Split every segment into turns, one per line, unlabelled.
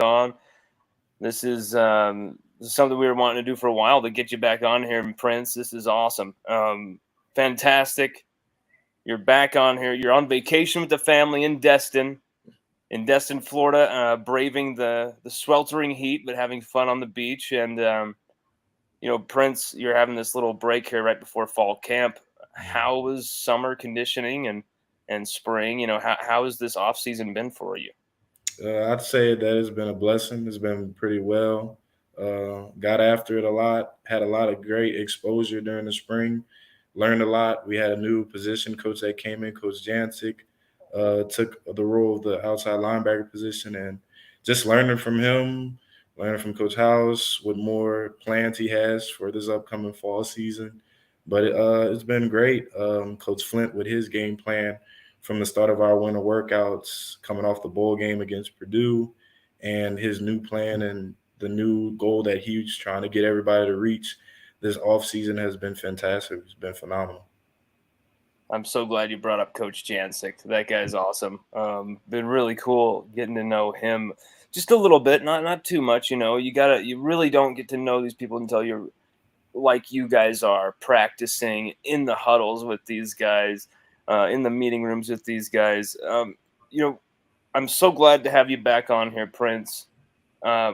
on. This is something we were wanting to do for a while to get you back on here, and Prince. This is awesome. Fantastic. You're back on here. You're on vacation with the family in Destin, Florida, braving the sweltering heat, but having fun on the beach. And Prince, you're having this little break here right before fall camp. How was summer conditioning and spring? How has this off season been for you?
I'd say that it's been a blessing. It's been pretty well. Got after it a lot. Had a lot of great exposure during the spring. Learned a lot. We had a new position coach that came in, Coach Jancic. Took the role of the outside linebacker position, and just learning from him, learning from Coach House, what more plans he has for this upcoming fall season. But it's been great. Coach Flint with his game plan from the start of our winter workouts, coming off the bowl game against Purdue, and his new plan and the new goal that he's trying to get everybody to reach this offseason has been fantastic. It's been phenomenal.
I'm so glad you brought up Coach Jancic. That guy's awesome. Been really cool getting to know him just a little bit, not too much. You really don't get to know these people until you're like you guys are practicing in the huddles with these guys, in the meeting rooms with these guys. I'm so glad to have you back on here, Prince.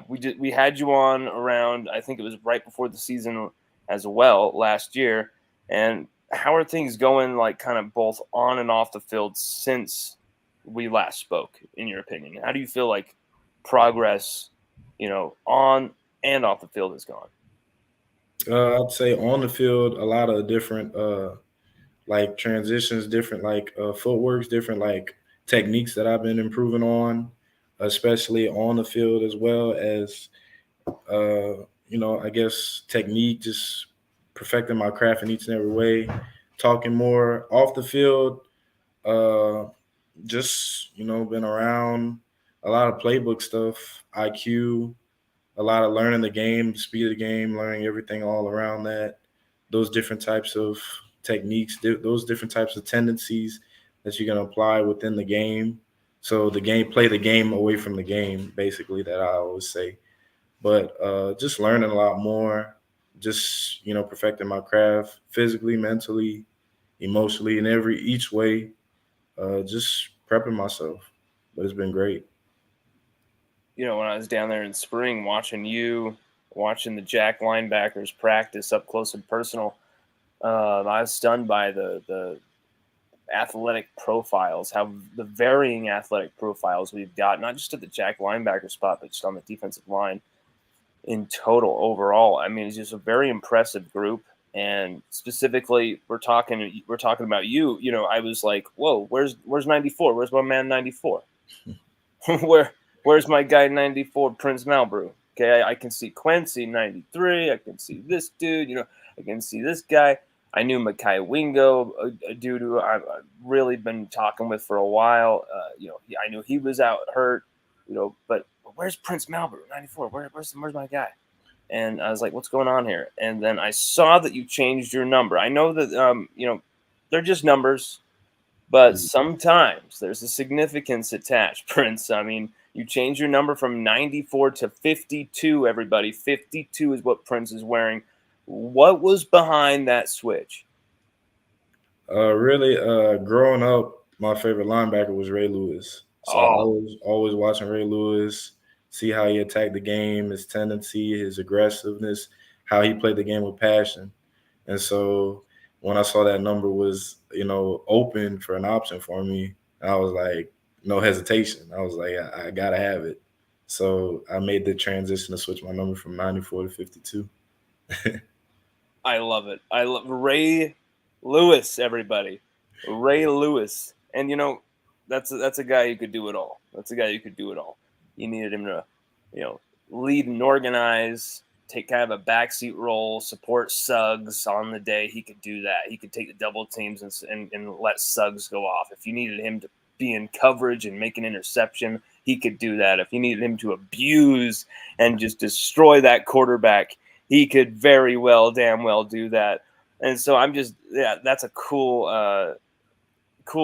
We had you on around, I think it was right before the season as well last year, and how are things going, like kind of both on and off the field since we last spoke, in your opinion? How do you feel like progress, on and off the field has gone?
I'd say on the field, a lot of different like transitions, different like footworks, different like techniques that I've been improving on, especially on the field as well as I guess technique, just perfecting my craft in each and every way. Talking more off the field, uh, just been around a lot of playbook stuff, IQ, a lot of learning the game, the speed of the game, learning everything all around that. Those different types of techniques, those different types of tendencies that you're gonna apply within the game. So the game, play the game away from the game, basically. That I always say. But just learning a lot more, just perfecting my craft physically, mentally, emotionally, in every each way. Just prepping myself, but it's been great.
When I was down there in spring watching the Jack linebackers practice up close and personal, I was stunned by the athletic profiles, how the varying athletic profiles we've got, not just at the Jack linebacker spot, but just on the defensive line in total overall. I mean, it's just a very impressive group. And specifically, we're talking about you. I was like, whoa, where's 94? Where's my man 94? Where's my guy 94, Prince Malbrue? Okay, I can see Quincy 93. I can see this dude. I can see this guy. I knew Makai Wingo, a dude who I've really been talking with for a while. I knew he was out hurt. But where's Prince Malbrue 94? Where's my guy? And I was like, what's going on here? And then I saw that you changed your number. I know that they're just numbers, but sometimes there's a significance attached, Prince. I mean, you change your number from 94 to 52, everybody. 52 is what Prince is wearing. What was behind that switch?
Really, growing up, my favorite linebacker was Ray Lewis. So I
Oh,
was always watching Ray Lewis, see how he attacked the game, his tendency, his aggressiveness, how he played the game with passion. And so when I saw that number was, open for an option for me, I was like, no hesitation. I was like, I gotta have it. So I made the transition to switch my number from 94 to 52.
I love it. I love Ray Lewis, everybody. Ray Lewis. And that's a guy who could do it all. That's a guy who could do it all. You needed him to, lead and organize, take kind of a backseat role, support Suggs on the day he could do that. He could take the double teams and let Suggs go off. If you needed him to be in coverage and make an interception, he could do that. If you needed him to abuse and just destroy that quarterback, he could very well, damn well do that. And so that's a cool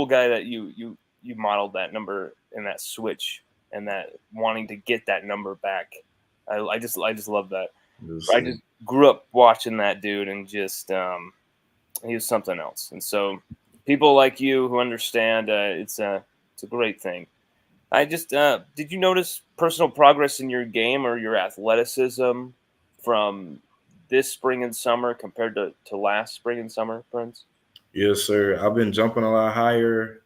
guy that you modeled that number and that switch and that wanting to get that number back. I just love that.
Yes,
I
sir.
just grew up watching that dude, and just he was something else. And so people like you who understand, it's a great thing. I just did you notice personal progress in your game or your athleticism from this spring and summer compared to last spring and summer, Prince?
Yes, sir. I've been jumping a lot higher.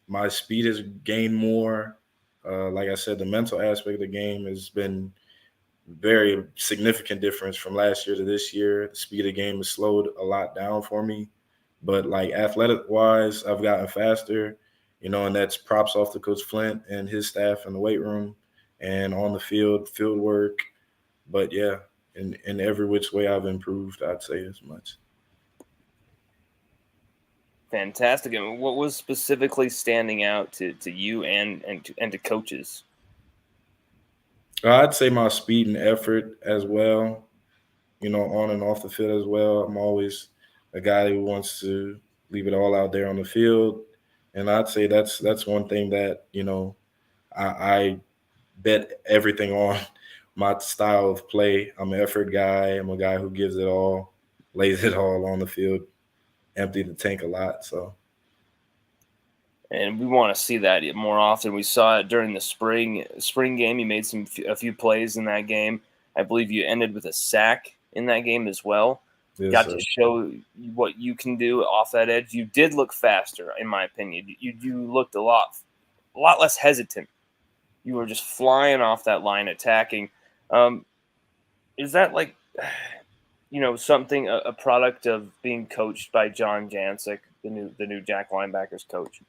My speed has gained more. Like I said, the mental aspect of the game has been very significant difference from last year to this year. The speed of the game has slowed a lot down for me. But like athletic wise, I've gotten faster, and that's props off to Coach Flint and his staff in the weight room and on the field work. But yeah, in every which way I've improved, I'd say as much.
Fantastic. And what was specifically standing out to you and to coaches?
I'd say my speed and effort as well, on and off the field as well. I'm always a guy who wants to leave it all out there on the field. And I'd say that's one thing that, I bet everything on my style of play. I'm an effort guy. I'm a guy who gives it all, lays it all on the field, empty the tank a lot. So
And we want to see that more often. We saw it during the spring game. You made a few plays in that game. I believe you ended with a sack in that game as well.
yes,
Got to
sir.
show what you can do off that edge. You did look faster, in my opinion. You looked a lot less hesitant. You were just flying off that line, attacking. Um, is that like something a product of being coached by John Jancic, the new Jack linebackers coach?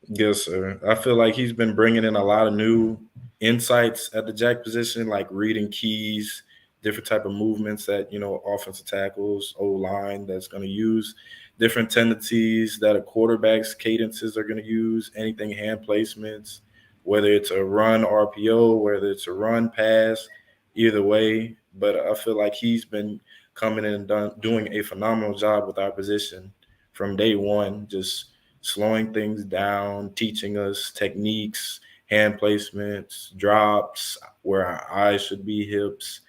Yes, sir. I feel like he's been bringing in a lot of new insights at the jack position, like reading keys, different type of movements that offensive tackles, O line that's going to use, different tendencies that a quarterback's cadences are going to use, anything hand placements, whether it's a run RPO, whether it's a run pass, either way. But I feel like he's been coming in and doing a phenomenal job with our position from day one, just slowing things down, teaching us techniques, hand placements, drops, where our eyes should be, hips,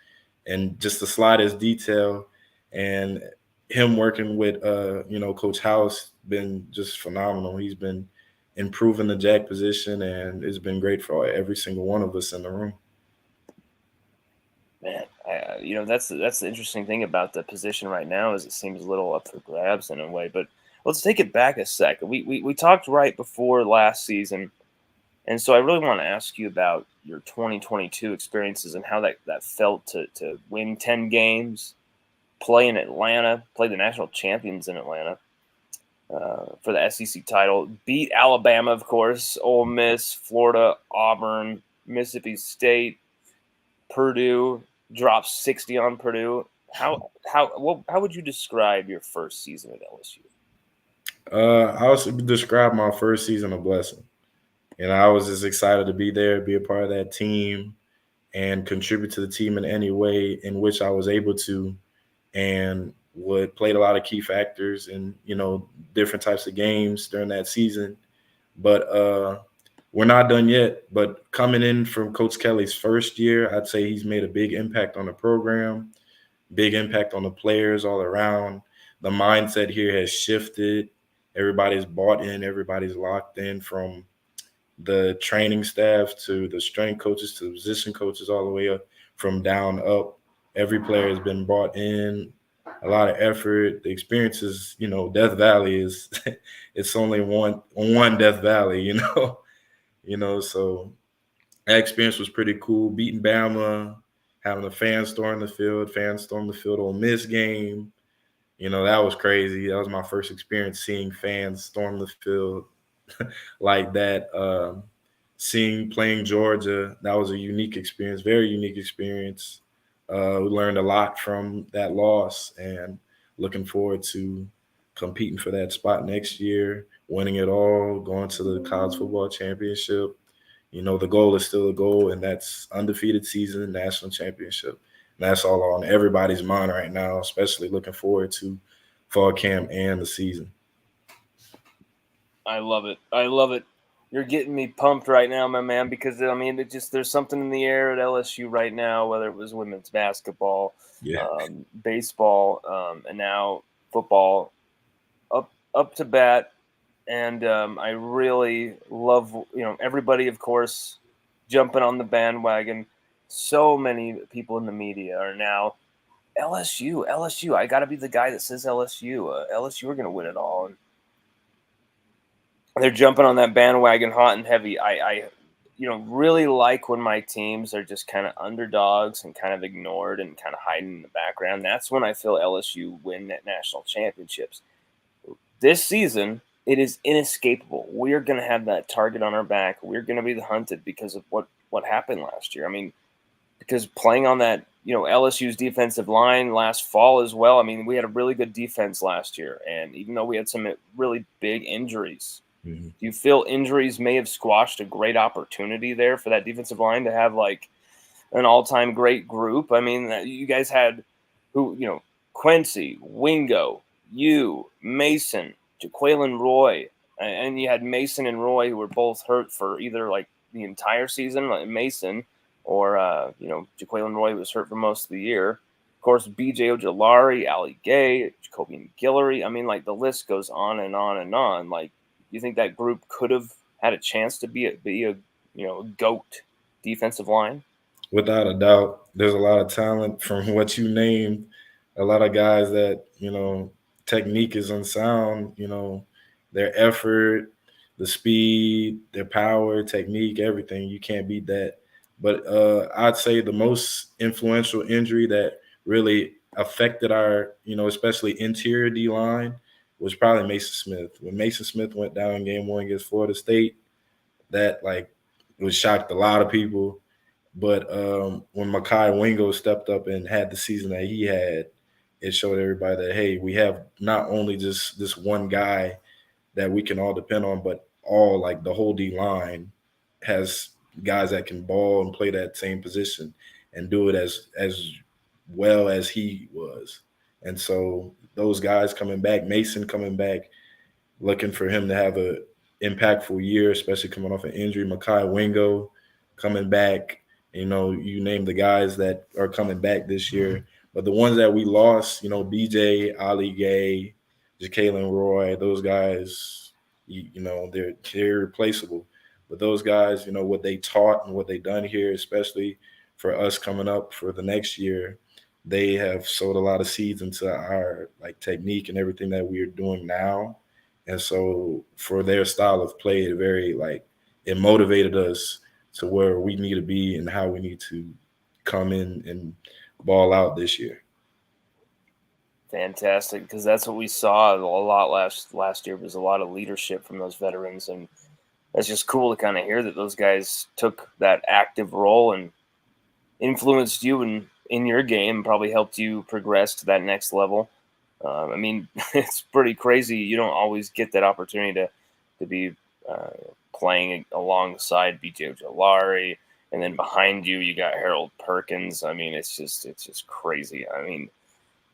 and just the slightest detail. And him working with Coach House been just phenomenal. He's been improving the jack position, and it's been great for every single one of us in the room.
Man, that's the interesting thing about the position right now is it seems a little up for grabs in a way. But let's take it back a second. We talked right before last season, and so I really want to ask you about your 2022 experiences and how that felt to win 10 games, play in Atlanta, play the national champions in Atlanta for the SEC title, beat Alabama, of course, Ole Miss, Florida, Auburn, Mississippi State, Purdue, dropped 60 on Purdue. How would you describe your first season at LSU?
I would describe my first season a blessing. I was just excited to be there, be a part of that team, and contribute to the team in any way in which I was able to, and would played a lot of key factors in different types of games during that season. But we're not done yet. But coming in from Coach Kelly's first year, I'd say he's made a big impact on the program, big impact on the players all around. The mindset here has shifted. Everybody's bought in. Everybody's locked in, from the training staff to the strength coaches to the position coaches, all the way up from down up. Every player has been brought in, a lot of effort. The experience is, Death Valley is it's only one Death Valley, So that experience was pretty cool. Beating Bama, having the fans storm the field on Miss game. That was crazy. That was my first experience seeing fans storm the field like that. Playing Georgia, that was a unique experience, very unique experience. We learned a lot from that loss, and looking forward to competing for that spot next year, winning it all, going to the college football championship. The goal is still a goal, and that's undefeated season, national championship. And that's all on everybody's mind right now, especially looking forward to fall camp and the season.
I love it. I love it. You're getting me pumped right now, my man, because I mean, there's something in the air at LSU right now. Whether it was women's basketball,
Yeah.
baseball, and now football, up to bat, and I really love everybody, of course, jumping on the bandwagon. So many people in the media are now LSU, LSU. I got to be the guy that says LSU. LSU are going to win it all. And they're jumping on that bandwagon hot and heavy. I really like when my teams are just kind of underdogs and kind of ignored and kind of hiding in the background. That's when I feel LSU win that national championships. This season, it is inescapable. We're going to have that target on our back. We're going to be the hunted because of what happened last year. I mean, because playing on that, LSU's defensive line last fall as well. I mean, we had a really good defense last year, and even though we had some really big injuries,
Mm-hmm.
do you feel injuries may have squashed a great opportunity there for that defensive line to have like an all-time great group? I mean, you guys had Quincy, Wingo, you, Mason, Jaquelin Roy, and you had Mason and Roy who were both hurt for either like the entire season, like Mason, or Jaquelin Roy was hurt for most of the year. Of course, B.J. Ojolari, Ali Gay, Jacoby and Guillory. I mean, like the list goes on and on and on. Like, you think that group could have had a chance to be a GOAT defensive line?
Without a doubt, there's a lot of talent from what you named. A lot of guys that technique is unsound. Their effort, the speed, their power, technique, everything. You can't beat that. But I'd say the most influential injury that really affected our, especially interior D line was probably Mason Smith. When Mason Smith went down in game one against Florida State, that like was shocked a lot of people. But when Makai Wingo stepped up and had the season that he had, it showed everybody that, hey, we have not only just this one guy that we can all depend on, but all like the whole D line has guys that can ball and play that same position and do it as well as he was. And so those guys coming back, Mason coming back, looking for him to have a impactful year, especially coming off an injury. Makai Wingo coming back. You name the guys that are coming back this year. But the ones that we lost, BJ, Ali Gay, Jacqueline Roy, those guys, they're irreplaceable. But those guys, what they taught and what they done here, especially for us coming up for the next year, they have sowed a lot of seeds into our like technique and everything that we are doing now. And so for their style of play, it motivated us to where we need to be and how we need to come in and ball out this year.
Fantastic, because that's what we saw a lot last year was a lot of leadership from those veterans, and it's just cool to kind of hear that those guys took that active role and influenced you in your game, probably helped you progress to that next level. I mean, it's pretty crazy. You don't always get that opportunity to be playing alongside B.J. Ojolari, and then behind you, you got Harold Perkins. I mean, it's just crazy. I mean,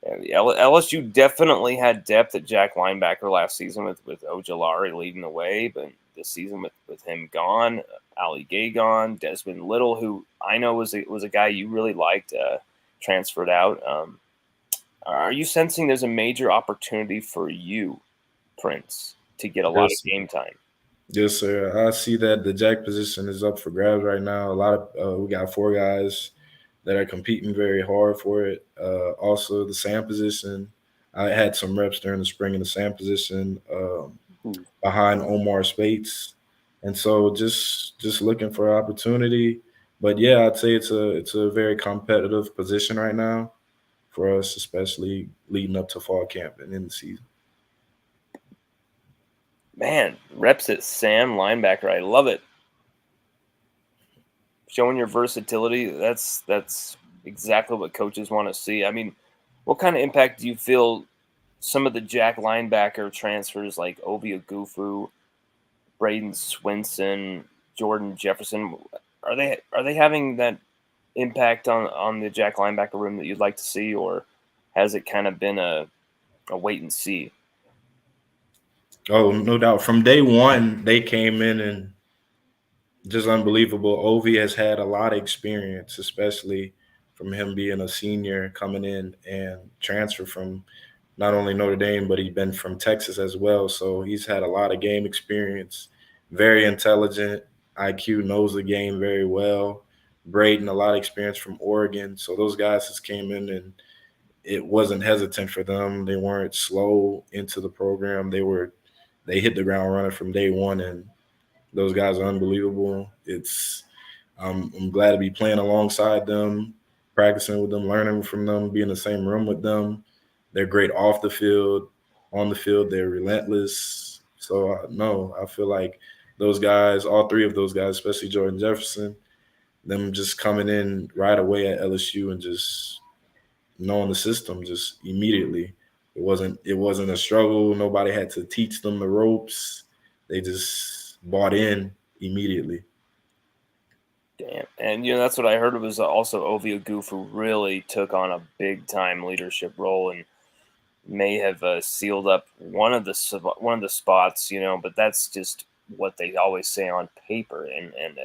LSU definitely had depth at Jack linebacker last season with Ojolari leading the way, but this season with him gone, Ali Gay gone, Desmond Little, who I know was a guy you really liked, transferred out. Are you sensing there's a major opportunity for you, Prince, to get a lot of
Yes,
game time?
yes, sir. I see that the jack position is up for grabs right now. A lot of we got four guys that are competing very hard for it. Also, the Sam position. I had some reps during the spring in the Sam position.
Ooh.
Behind Omar Spates, and so just looking for opportunity. But yeah, I'd say it's a very competitive position right now for us, especially leading up to fall camp and in the season.
Man, reps at Sam linebacker. I love it. Showing your versatility. That's exactly what coaches want to see. I mean, what kind of impact do you feel some of the Jack linebacker transfers like Obi Ogufu, Braden Swinson, Jordan Jefferson, are they having that impact on the Jack linebacker room that you'd like to see, or has it kind of been a wait and see?
Oh, no doubt. From day one, they came in and just unbelievable. Ovi has had a lot of experience, especially from him being a senior coming in and transfer from not only Notre Dame, but he's been from Texas as well. So he's had a lot of game experience, very intelligent, IQ, knows the game very well. Braden, a lot of experience from Oregon. So those guys just came in and it wasn't hesitant for them. They weren't slow into the program. They hit the ground running from day one, and those guys are unbelievable. I'm glad to be playing alongside them, practicing with them, learning from them, be in the same room with them. They're great off the field, on the field. They're relentless. So no, I feel like those guys, all three of those guys, especially Jordan Jefferson, them just coming in right away at LSU and just knowing the system just immediately. It wasn't a struggle. Nobody had to teach them the ropes. They just bought in immediately.
Damn. And that's what I heard was also Ovia Goof, who really took on a big time leadership role and may have sealed up one of the spots, but that's just what they always say on paper and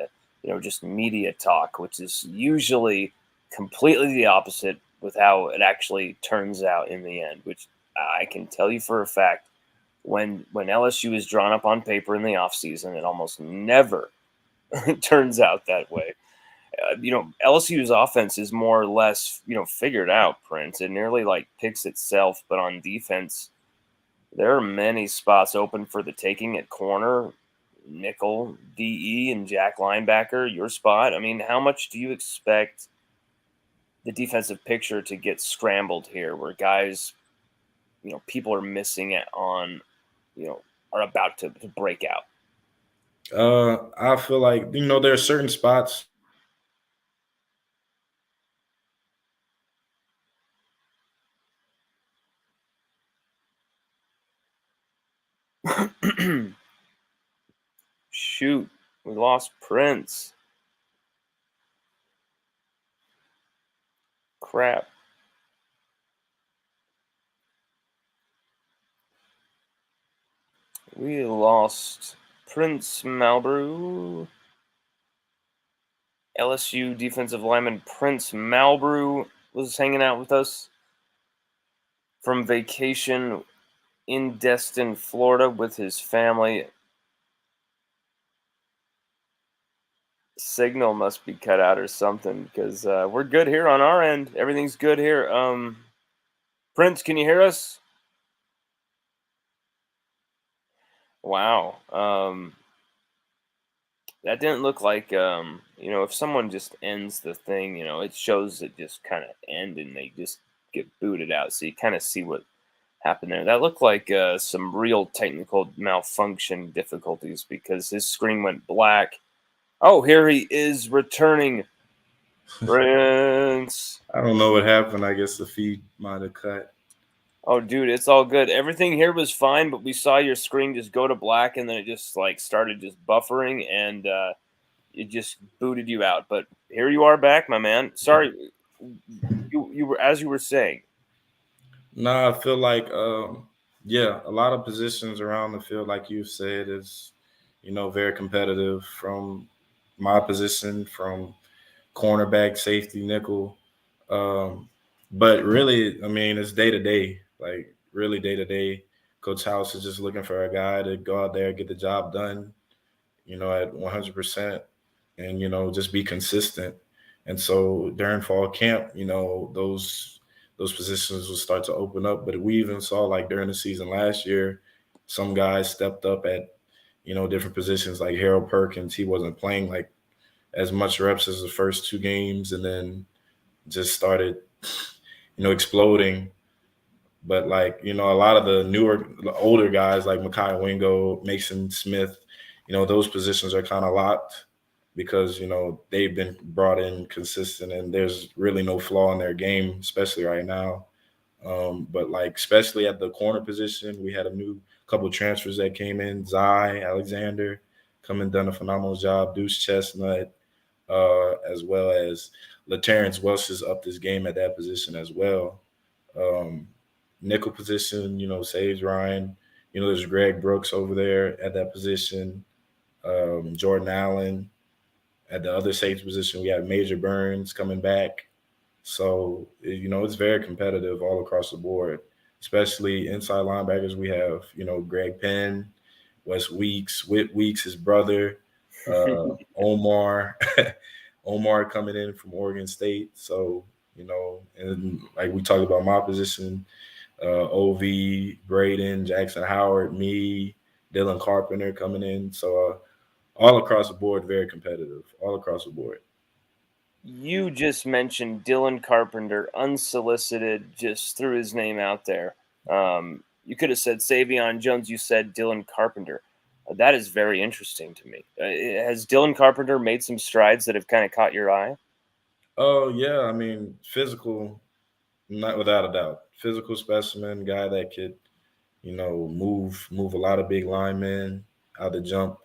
just media talk, which is usually completely the opposite with how it actually turns out in the end, which I can tell you for a fact when LSU is drawn up on paper in the offseason, it almost never turns out that way. LSU's offense is more or less, figured out, Prince. It nearly like picks itself, but on defense, there are many spots open for the taking at corner, nickel, DE, and jack linebacker, your spot. I mean, how much do you expect the defensive picture to get scrambled here where guys, people are missing it on, are about to break out?
I feel like there are certain spots.
Shoot, we lost Prince. Crap. We lost Prince Malbrue. LSU defensive lineman Prince Malbrue was hanging out with us from vacation in Destin, Florida with his family. Signal must be cut out or something because we're good here on our end. Everything's good here. Prince, can you hear us? Wow. That didn't look like if someone just ends the thing, it shows it just kind of end and they just get booted out. So you kind of see what happened there. That looked like some real technical malfunction difficulties because his screen went black. Oh, here he is returning. Prince.
I don't know what happened. I guess the feed might have cut.
Oh, dude, it's all good. Everything here was fine, but we saw your screen just go to black, and then it just like started just buffering, and it just booted you out. But here you are back, my man. Sorry, you were as you were saying.
No, I feel like yeah, a lot of positions around the field, like you said, is very competitive. From my position, from cornerback, safety, nickel. Um, but really, I mean, it's day to day. Like really day to day. Coach House is just looking for a guy to go out there, get the job done, at 100%, and just be consistent. And so during fall camp, those positions will start to open up. But we even saw like during the season last year, some guys stepped up at different positions. Like Harold Perkins, he wasn't playing like as much reps as the first two games, and then just started exploding. But like a lot of the older guys like Makai Wingo, Mason Smith, those positions are kind of locked because they've been brought in consistent, and there's really no flaw in their game, especially right now. But like especially at the corner position, we had a new couple of transfers that came in. Zai Alexander come and done a phenomenal job. Deuce Chestnut, as well as LaTerrence Welsh has upped his game at that position as well. Um, Nickel position, Sage Ryan. There's Greg Brooks over there at that position. Jordan Allen. At the other safety position, we have Major Burns coming back. So, it's very competitive all across the board, especially inside linebackers. We have, Greg Penn, Wes Weeks, Whit Weeks, his brother, Omar, Omar coming in from Oregon State. So, and like we talked about my position, OV, Braden, Jackson Howard, me, Dylan Carpenter coming in. So, all across the board, very competitive, all across the board.
You just mentioned Dylan Carpenter, unsolicited, just threw his name out there. You could have said Savion Jones. You said Dylan Carpenter. That is very interesting to me. Has Dylan Carpenter made some strides that have kind of caught your eye?
Oh yeah, I mean physical, not without a doubt. Physical specimen, guy that could, move a lot of big linemen out the jump,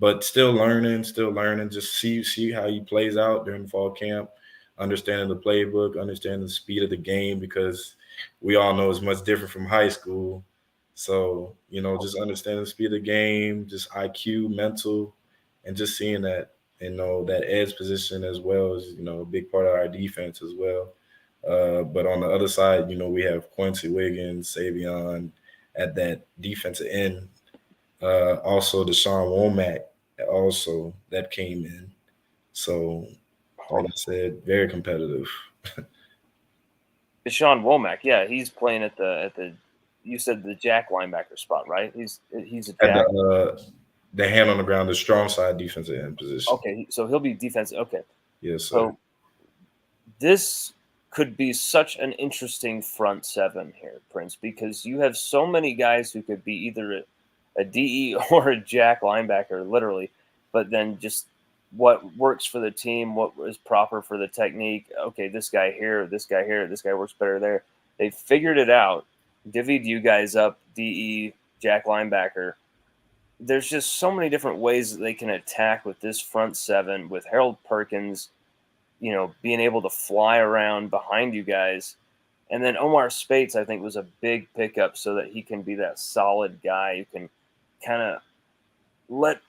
but still learning. Just see how he plays out during fall camp, understanding the playbook, understanding the speed of the game because we all know it's much different from high school. So just understanding the speed of the game, just IQ, mental, and just seeing that that edge position as well as a big part of our defense as well. But on the other side, we have Quincy Wiggins, Savion at that defensive end. Also, Deshaun Womack, also that came in. So, like I said, very competitive.
Deshaun Womack, yeah, he's playing at the. You said the jack linebacker spot, right? He's a
At
jack.
the hand on the ground, the strong side defensive end position.
Okay, so he'll be defensive. Okay,
Yes, sir.
so this could be such an interesting front seven here, Prince, because you have so many guys who could be either a DE or a jack linebacker, literally, but then just what works for the team, what is proper for the technique. Okay, this guy here, this guy here, this guy works better there. They figured it out, divvied you guys up, DE, jack linebacker. There's just so many different ways that they can attack with this front seven with Harold Perkins, being able to fly around behind you guys. And then Omar Spates, I think, was a big pickup so that he can be that solid guy who can kind of let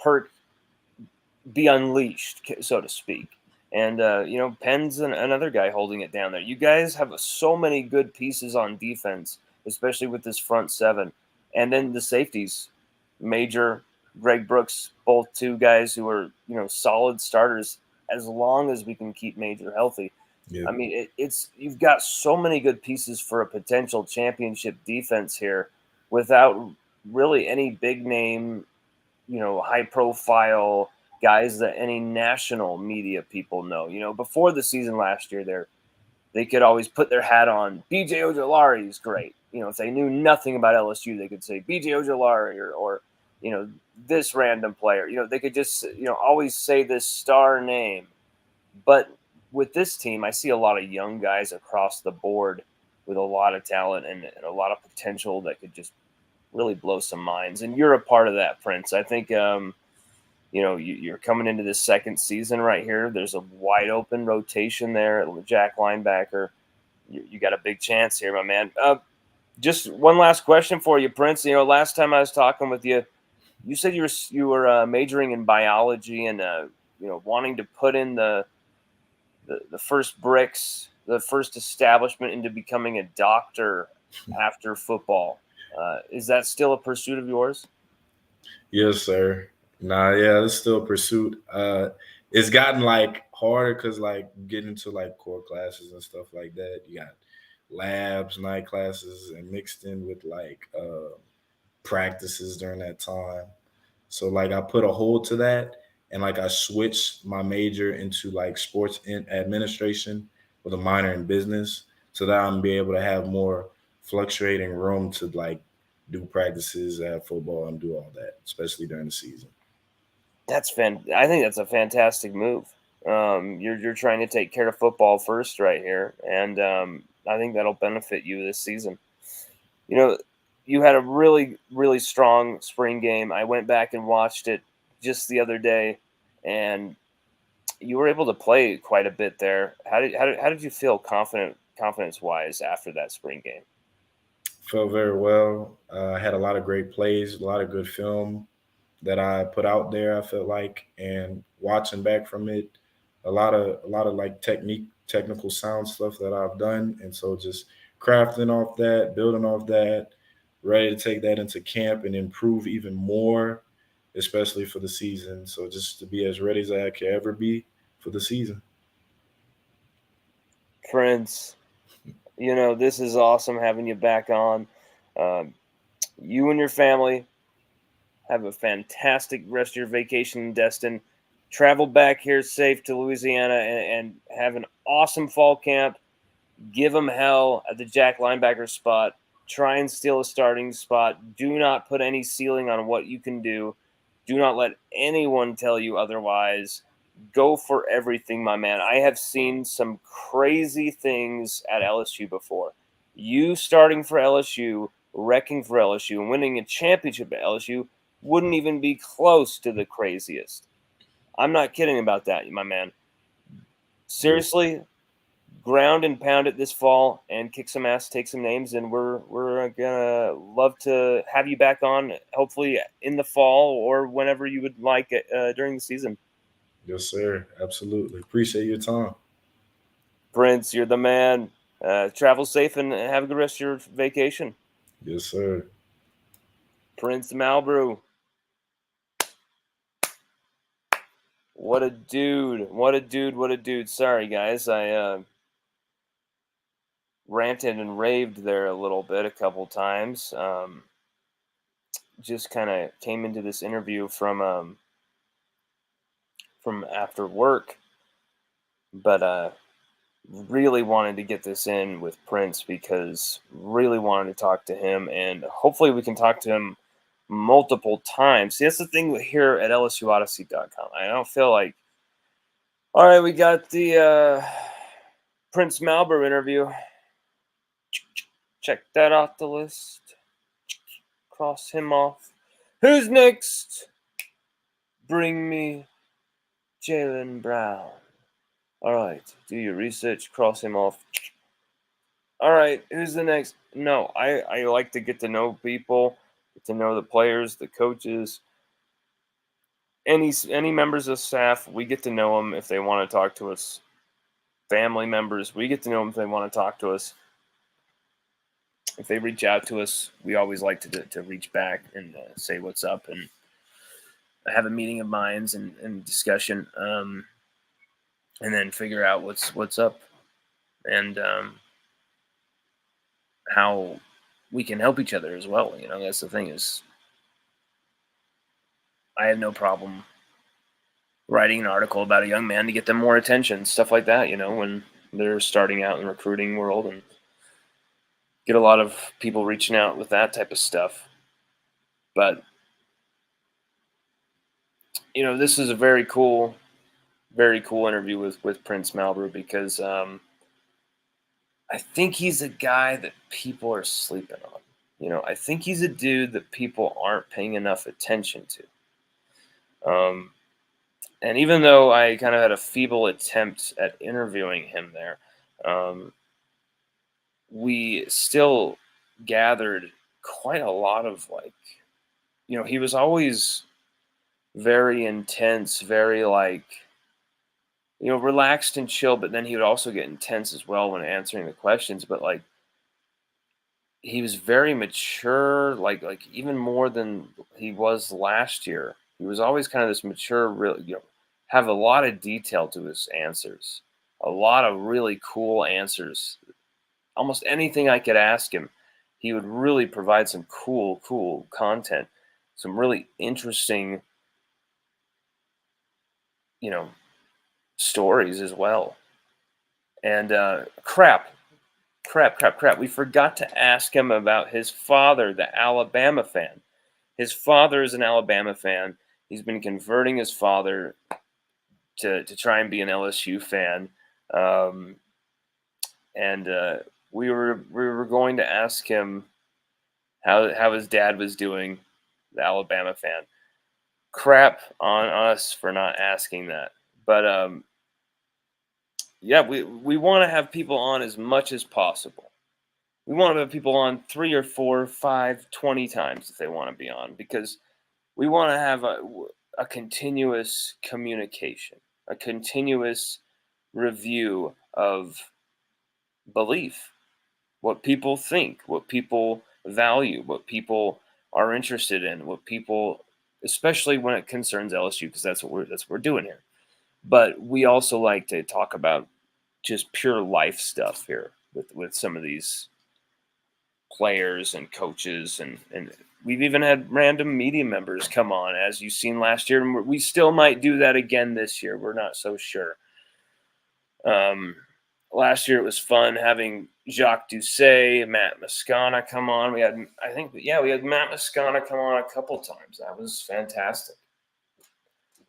Perk be unleashed, so to speak. And Penn's another guy holding it down there. You guys have so many good pieces on defense, especially with this front seven, and then the safeties, Major, Greg Brooks, both two guys who are solid starters as long as we can keep Major healthy.
Yeah.
I mean, it's you've got so many good pieces for a potential championship defense here, without really any big name, high profile guys that any national media people know. Before the season last year, they could always put their hat on. BJ Ojolari is great. If they knew nothing about LSU, they could say BJ Ojolari or this random player. They could just always say this star name. But with this team, I see a lot of young guys across the board with a lot of talent and a lot of potential that could just really blow some minds. And you're a part of that, Prince. I think you're coming into this second season right here. There's a wide open rotation there at Jack linebacker. You got a big chance here, my man. Just one last question for you, Prince. Last time I was talking with you, you said you were majoring in biology and wanting to put in the first bricks, the first establishment into becoming a doctor after football. Is that still a pursuit of yours?
Yes, sir. Nah, yeah, it's still a pursuit. It's gotten like harder because like getting into like core classes and stuff like that. You got labs, night classes, and mixed in with like practices during that time. So like I put a hold to that, and like I switched my major into like sports in administration with a minor in business, so that I'm be able to have more fluctuating room to like do practices at football and do all that, especially during the season.
I think that's a fantastic move. You're trying to take care of football first right here, and I think that'll benefit you this season. You know, you had a really strong spring game. I went back and watched it just the other day, and you were able to play quite a bit there. How did you feel confidence wise after that spring game?
Felt very well. I had a lot of great plays, a lot of good film. that I put out there. I felt like, and watching back from it, a lot of like technical sound stuff that I've done, and so just crafting off that, building off that, ready to take that into camp and improve even more, especially for the season. So just to be as ready as I can ever be for the season.
Prince, this is awesome having you back on. Um, you and your family have a fantastic rest of your vacation in Destin. Travel back here safe to Louisiana and have an awesome fall camp. Give them hell at the Jack linebacker spot. Try and steal a starting spot. Do not put any ceiling on what you can do. Do not let anyone tell you otherwise. Go for everything, my man. I have seen some crazy things at LSU before. You starting for LSU, wrecking for LSU, and winning a championship at LSU wouldn't even be close to the craziest. I'm not kidding about that, my man. Seriously, ground and pound it this fall and kick some ass, take some names, and we're gonna love to have you back on, hopefully in the fall or whenever you would like it during the season.
Yes, sir. Absolutely. Appreciate your time.
Prince, you're the man. Travel safe and have a good rest of your vacation.
Yes, sir.
Prince Malbrue. What a dude. What a dude. What a dude. Sorry, guys. I ranted and raved there a little bit a couple times. Just kind of came into this interview from after work, but really wanted to get this in with Prince because really wanted to talk to him, and hopefully we can talk to him multiple times. See, that's the thing here at LSUODYSSEY.com. I don't feel like, all right, we got the Prince Malbrue interview. Check that off the list. Cross him off. Who's next? Bring me Jalen Brown. All right, do your research, cross him off. All right, who's the next? No, I like to get to know people, get to know the players, the coaches, any members of staff. We get to know them if they want to talk to us. Family members, we get to know them if they want to talk to us. If they reach out to us, we always like to reach back and say what's up and have a meeting of minds and discussion, and then figure out what's up and how we can help each other as well. That's the thing is, I have no problem writing an article about a young man to get them more attention, stuff like that, when they're starting out in the recruiting world, and get a lot of people reaching out with that type of stuff. But, this is a very cool interview with Prince Malbrue because I think he's a guy that people are sleeping on. I think he's a dude that people aren't paying enough attention to. And even though I kind of had a feeble attempt at interviewing him there, we still gathered quite a lot of he was always very intense, very relaxed and chill, but then he would also get intense as well when answering the questions. But he was very mature, like even more than he was last year. He was always kind of this mature, really, have a lot of detail to his answers, a lot of really cool answers. Almost anything I could ask him, he would really provide some cool content, some really interesting, stories as well. And crap. We forgot to ask him about his father, the Alabama fan. His father is an Alabama fan. He's been converting his father to try and be an LSU fan. And we were going to ask him how his dad was doing, the Alabama fan. Crap on us for not asking that. But yeah, we want to have people on as much as possible. We want to have people on 3 or 4, 5, 20 times if they want to be on, because we want to have a continuous communication, a continuous review of belief, what people think, what people value, what people are interested in, what people, especially when it concerns LSU, because that's what we're doing here. But we also like to talk about just pure life stuff here with some of these players and coaches, and we've even had random media members come on, as you've seen last year, and we still might do that again this year. We're not so sure. Last year it was fun having Jacques Doucet, Matt Moscona come on. We had Matt Moscona come on a couple times. That was fantastic.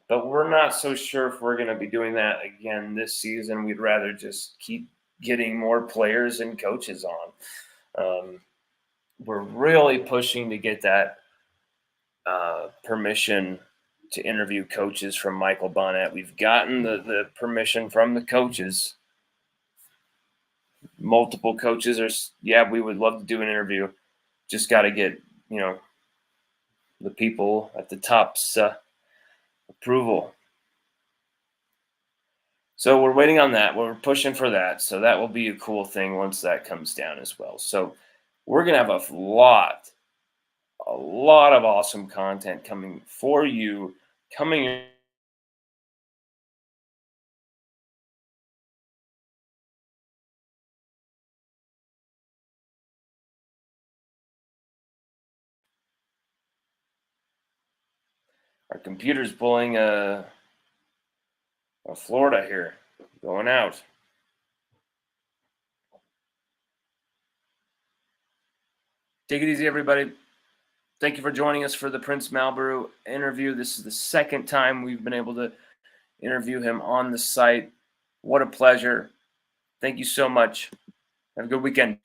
But we're not so sure if we're going to be doing that again this season. We'd rather just keep getting more players and coaches on. We're really pushing to get that permission to interview coaches from Michael Bonnet. We've gotten the permission from the coaches. Multiple coaches we would love to do an interview. Just got to get, the people at the top's approval. So we're waiting on that. We're pushing for that. So that will be a cool thing once that comes down as well. So we're going to have a lot of awesome content coming for you, coming our computer's pulling a Florida here, going out. Take it easy, everybody. Thank you for joining us for the Prince Malbrue interview. This is the second time we've been able to interview him on the site. What a pleasure. Thank you so much. Have a good weekend.